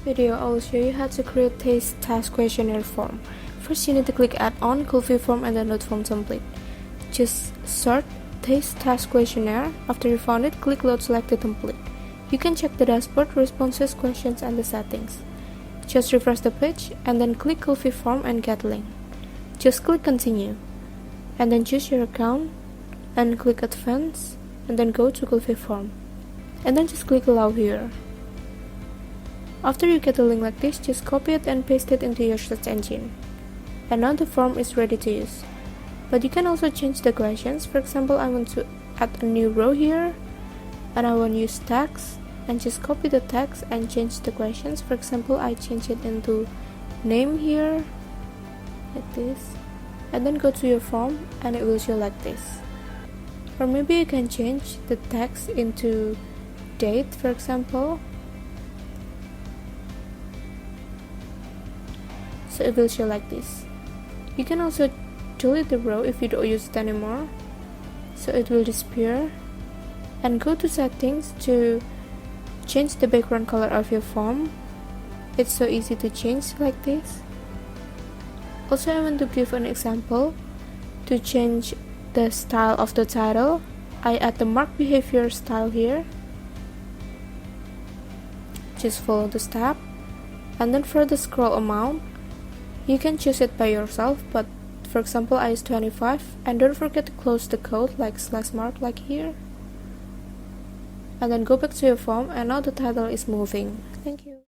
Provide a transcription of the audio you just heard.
video, I will show you how to create task questionnaire form. First, you need to click Add on, Coffee Form, and then Load Form Template. Just search task questionnaire. After you found it, click Load Selected Template. You can check the dashboard, responses, questions, and the settings. Just refresh the page, and then click Coffee Form and Get Link. Just click Continue, and then choose your account, and click Advanced, and then go to Coffee Form, and then just click Allow here. After you get a link like this, just copy it and paste it into your search engine. And now the form is ready to use. But you can also change the questions. For example, I want to add a new row here, and I want to use tags, and just copy the text and change the questions. For example, I change it into name here, like this, and then go to your form and it will show like this. Or maybe you can change the text into date, for example, so it will show like this. You can also delete the row if you don't use it anymore, so it will disappear. And go to settings to change the background color of your form. It's so easy to change like this. Also, I want to give an example. To change the style of the title, I add the mark behavior style here. Just follow the step, and then for the scroll amount, you can choose it by yourself, but for example I use 25, and don't forget to close the code like /mark like here, and then go back to your form, and now the title is moving. Thank you.